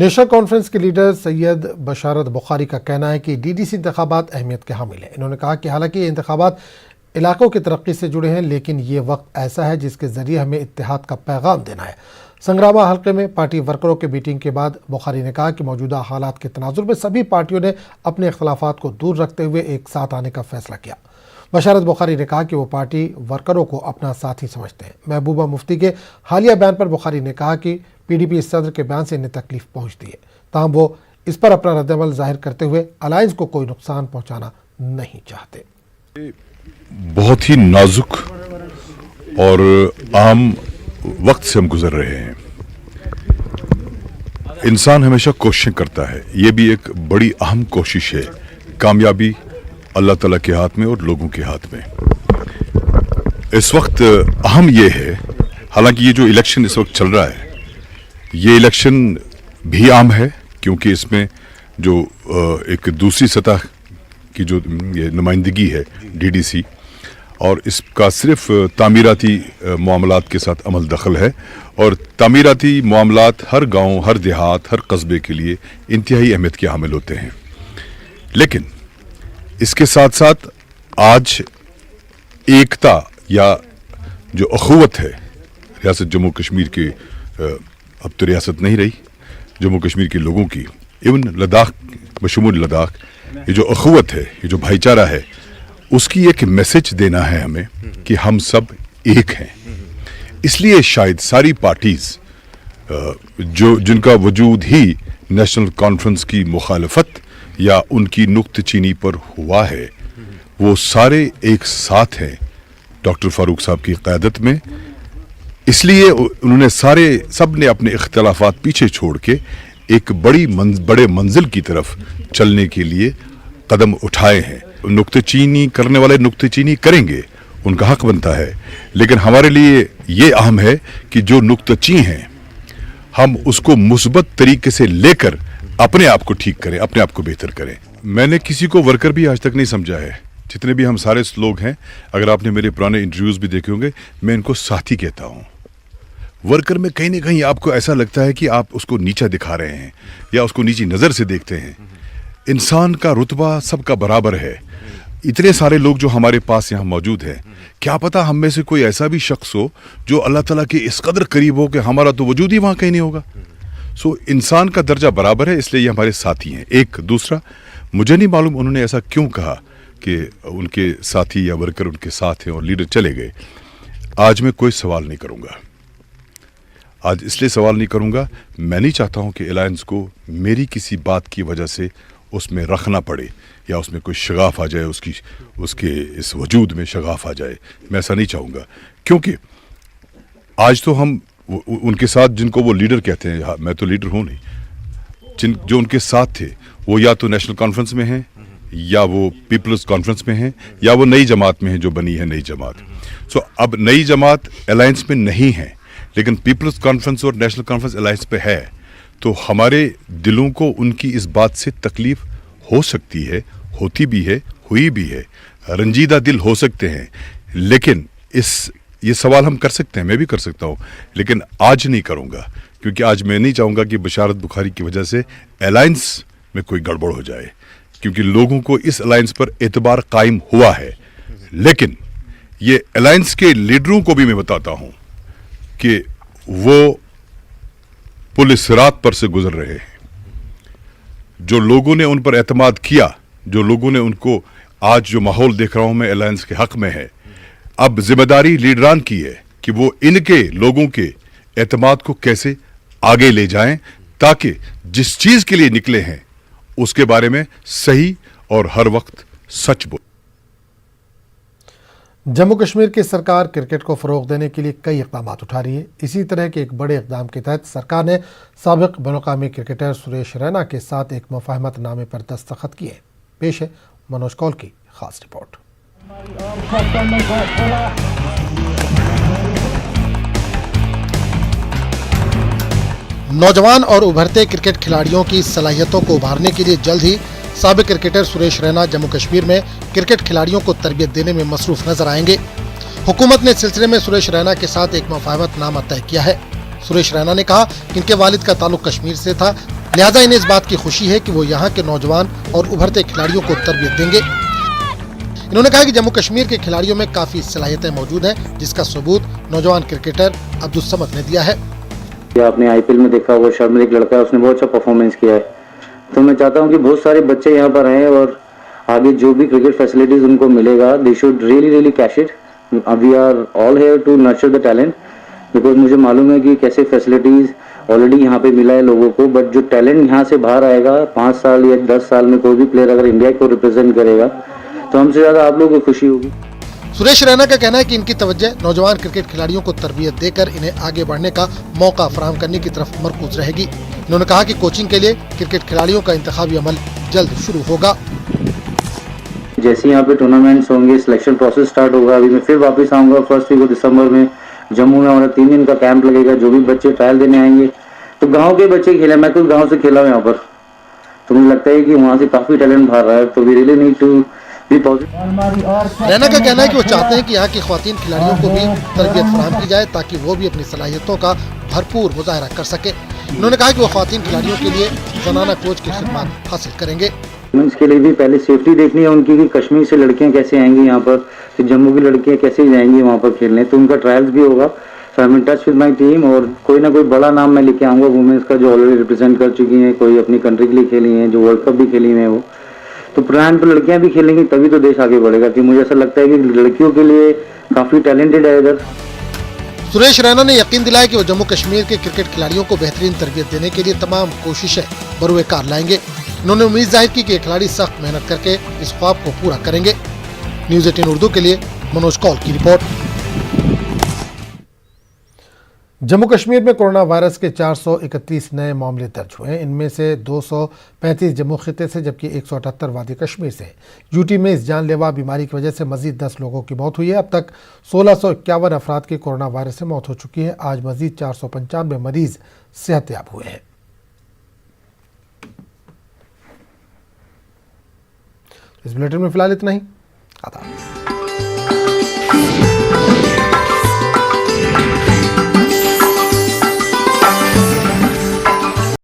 National conference के leader Syed बशारत बुखारी का कहना है कि डीडीसी इंतखाबात अहमियत के हामिल हैं। इन्होंने कहा कि हालांकि ये इंतखाबात इलाकों की तरक्की से जुड़े हैं, लेकिन ये वक्त ऐसा है जिसके जरिए हमें इत्तेहाद का पैगाम देना है। संग्रामा हल्के में पार्टी वर्करों की मीटिंग के बाद बुखारी ने कहा कि मौजूदा हालात के तनाजुर में सभी पार्टियों ने अपने इख्तलाफात को दूर रखते हुए एक साथ आने का फैसला किया। बशारत बुखारी ने कहा कि वो पार्टी वर्करों को अपना साथी समझते हैं। महबूबा मुफ्ती के हालिया बयान पर बुखारी ने कहा कि पीडीपी सदर के बयान से इन्हें तकलीफ पहुंचती है, ताहम वो इस पर अपना रद्दअमल जाहिर करते हुए अलायंस को कोई नुकसान पहुंचाना नहीं चाहते। बहुत ही नाजुक और आम वक्त से हम गुजर रहे हैं। इंसान हमेशा कोशिशें करता है, ये भी एक बड़ी अहम कोशिश है। कामयाबी अल्लाह ताला के हाथ में और लोगों के हाथ में। इस वक्त अहम ये है, हालांकि ये जो इलेक्शन इस वक्त चल रहा है, ये इलेक्शन भी आम है क्योंकि इसमें जो एक दूसरी सतह की जो ये नुमाइंदगी है डीडीसी, और इसका सिर्फ तामीराती मामलात के साथ अमल दखल है, और तामीराती मामलात हर गांव, हर देहात, हर कस्बे के लिए इंतहाई अहमियत के हामिल होते हैं। लेकिन इसके साथ साथ आज एकता या जो अखुवत है रियासत जम्मू कश्मीर के, अब तो रियासत नहीं रही, जम्मू कश्मीर के लोगों की, इवन लद्दाख बशमूल लद्दाख, ये जो अखुवत है, ये जो भाईचारा है, उसकी एक मैसेज देना है हमें कि हम सब एक हैं। इसलिए शायद सारी पार्टीज जो जिनका वजूद ही नेशनल कॉन्फ्रेंस की मुखालफत या उनकी नुक्तचीनी पर हुआ है, वो सारे एक साथ हैं डॉक्टर फारूक साहब की क़यादत में। इसलिए उन्होंने सब ने अपने इख्तलाफात पीछे छोड़ के एक बड़े मंजिल की तरफ चलने के लिए कदम उठाए हैं। नुक्तचीनी करने वाले नुक्तचीनी करेंगे, उनका हक बनता है, लेकिन हमारे लिए ये अहम है कि जो नुक्तची हैं हम उसको मुस्बत तरीके से लेकर अपने आप को ठीक करें, अपने आप को बेहतर करें। मैंने किसी को वर्कर भी आज तक नहीं समझा है। जितने भी हम सारे लोग हैं, अगर आपने मेरे पुराने इंटरव्यूज भी देखे होंगे, मैं इनको साथी कहता हूँ। वर्कर में कहीं ना कहीं आपको ऐसा लगता है कि आप उसको नीचा दिखा रहे हैं या उसको नीची नज़र से देखते हैं। इंसान का रुतबा सबका बराबर है। इतने सारे लोग जो हमारे पास यहाँ मौजूद हैं, क्या पता हम में से कोई ऐसा भी शख्स हो जो अल्लाह ताला के इस कदर करीब हो कि हमारा तो वजूद ही वहाँ कहीं नहीं होगा। सो इंसान का दर्जा बराबर है, इसलिए ये हमारे साथी हैं। एक दूसरा, मुझे नहीं मालूम उन्होंने ऐसा क्यों कहा कि उनके साथी या वर्कर उनके साथ हैं और लीडर चले गए। आज मैं कोई सवाल नहीं करूँगा, आज इसलिए सवाल नहीं करूँगा, मैं नहीं चाहता हूँ कि अलायंस को मेरी किसी बात की वजह से उसमें रखना पड़े या उसमें कोई शगाफ आ जाए, उसके इस वजूद में शगाफ आ जाए। मैं ऐसा नहीं चाहूँगा, क्योंकि आज तो हम उनके साथ, जिनको वो लीडर कहते हैं, मैं तो लीडर हूँ नहीं, जो उनके साथ थे वो या तो नेशनल कॉन्फ्रेंस में हैं, या वो पीपल्स कॉन्फ्रेंस में हैं, या वो नई जमात में है जो बनी है नई जमात। सो अब नई जमात अलायंस में नहीं है, लेकिन पीपल्स कॉन्फ्रेंस और नेशनल कॉन्फ्रेंस अलायंस पे है, तो हमारे दिलों को उनकी इस बात से तकलीफ हो सकती है, होती भी है, हुई भी है, रंजीदा दिल हो सकते हैं। लेकिन ये सवाल हम कर सकते हैं, मैं भी कर सकता हूँ, लेकिन आज नहीं करूँगा, क्योंकि आज मैं नहीं चाहूँगा कि बशारत बुखारी की वजह से अलायंस में कोई गड़बड़ हो जाए, क्योंकि लोगों को इस अलायंस पर एतबार कायम हुआ है। लेकिन ये अलायंस के लीडरों को भी मैं बताता हूँ कि वो पुलिस रात पर से गुजर रहे हैं। जो लोगों ने उन पर एतमाद किया, जो लोगों ने उनको, आज जो माहौल देख रहा हूं मैं अलायंस के हक में है, अब जिम्मेदारी लीडरान की है कि वो इनके लोगों के एतमाद को कैसे आगे ले जाएं, ताकि जिस चीज के लिए निकले हैं उसके बारे में सही और हर वक्त सच बोले। जम्मू कश्मीर की सरकार क्रिकेट को फ़रोग़ देने के लिए कई इक़दाम उठा रही है। इसी तरह के एक बड़े इक़दाम के तहत सरकार ने साबिक़ बैनुल-अक़वामी क्रिकेटर सुरेश रैना के साथ एक मुफ़ाहमतनामे पर दस्तखत किए। पेश है मनोज कौल की खास रिपोर्ट। नौजवान और उभरते क्रिकेट खिलाड़ियों की सलाहियतों को उभारने के लिए जल्द ही साबिक़ क्रिकेटर सुरेश रैना जम्मू कश्मीर में क्रिकेट खिलाड़ियों को तरबियत देने में मसरूफ नजर आएंगे। हुकूमत ने इस सिलसिले में सुरेश रैना के साथ एक मुफ़ाहमतनामा तय किया है। सुरेश रैना ने कहा कि इनके वालिद का ताल्लुक कश्मीर से था, लिहाजा इन्हें इस बात की खुशी है कि वो यहाँ के नौजवान और उभरते खिलाड़ियों को तरबियत देंगे। इन्होंने कहा कि जम्मू कश्मीर के खिलाड़ियों में काफी सलाहियतें मौजूद हैं, जिसका सबूत नौजवान क्रिकेटर अब्दुल समद ने दिया है। आपने आईपीएल में देखा होगा, शर्मिल एक लड़का है, उसने बहुत अच्छा परफॉर्मेंस किया है। तो मैं चाहता हूँ कि बहुत सारे बच्चे यहाँ पर आए और आगे जो भी क्रिकेट फैसिलिटीज उनको मिलेगा, they should really cash it. We are all here to nurture the talent, because मुझे मालूम है कि कैसे फैसिलिटीज ऑलरेडी यहाँ पे मिला है लोगों को, बट जो टैलेंट यहाँ से बाहर आएगा 5 साल या 10 साल में कोई भी प्लेयर अगर इंडिया को रिप्रेजेंट करेगा तो हमसे ज्यादा आप लोगों को खुशी होगी। सुरेश रैना का कहना है कि इनकी तवज्जो नौजवान क्रिकेट खिलाड़ियों को तरबियत देकर इन्हें आगे बढ़ने का मौका फराहम करने की तरफ मरकूज रहेगी। इन्होंने कहा कि कोचिंग के लिए क्रिकेट खिलाड़ियों का इंतखाबी अमल जल्द शुरू होगा। जैसे यहाँ पे टूर्नामेंट्स होंगे, सिलेक्शन प्रोसेस स्टार्ट होगा। अभी मैं फिर वापस आऊंगा फर्स्ट वीक ऑफ दिसंबर में जम्मू में, हमारा 3 दिन का कैंप लगेगा। जो भी बच्चे ट्रायल देने आएंगे तो गांव के बच्चे खेले, मैं खुद गांव से खेला हूँ यहाँ पर, तो मुझे लगता है कि वहाँ से काफी टैलेंट बाहर रहा है। तो we really need to be positive. Raina का कहना है कि वो चाहते हैं कि यहाँ की ख्वातीन खिलाड़ियों को भी तरबियत फराहम की जाए ताकि वो भी अपनी सलाहियतों का भरपूर मुजाहरा कर सके। उन्होंने कहा कि वो ख्वातीन खिलाड़ियों के लिए जनाना कोच की खिदमत हासिल करेंगे। इसके लिए भी पहले सेफ्टी देखनी है उनकी कि कश्मीर से लड़कियां कैसे आएंगी यहाँ पर, फिर जम्मू की लड़कियां कैसे जाएंगी वहाँ पर खेलने, तो उनका ट्रायल्स भी होगा। So I am in touch with my team और कोई ना कोई बड़ा नाम मैं लेके आऊंगा वुमेन्स का, जो ऑलरेडी रिप्रेजेंट कर चुकी हैं, कोई अपनी कंट्री के लिए खेली हैं, जो वर्ल्ड कप भी खेली हैं वो। तो प्लान पर लड़कियां भी खेलेंगी तभी तो देश आगे बढ़ेगा, कि मुझे ऐसा लगता है कि लड़कियों के लिए काफी टैलेंटेड है इधर। सुरेश रैना ने यकीन दिलाया कि वो जम्मू कश्मीर के क्रिकेट खिलाड़ियों को बेहतरीन तरबियत देने के लिए तमाम कोशिशें बरूए कार लाएंगे। उन्होंने उम्मीद जाहिर की कि ये खिलाड़ी सख्त मेहनत करके इस ख्वाब को पूरा करेंगे। न्यूज़ 18 उर्दू के लिए मनोज कौल की रिपोर्ट। जम्मू कश्मीर में कोरोना वायरस के 431 नए मामले दर्ज हुए हैं। इनमें से 235 जम्मू खिते से जबकि 178 वादी कश्मीर से। यूटी में इस जानलेवा बीमारी की वजह से मजीद 10 लोगों की मौत हुई है। अब तक 1651 अफराद की कोरोना वायरस से मौत हो चुकी है। आज मजीद 495 मरीज सेहतयाब हुए हैं। इस बुलेटिन में फिलहाल इतना ही। आदाब।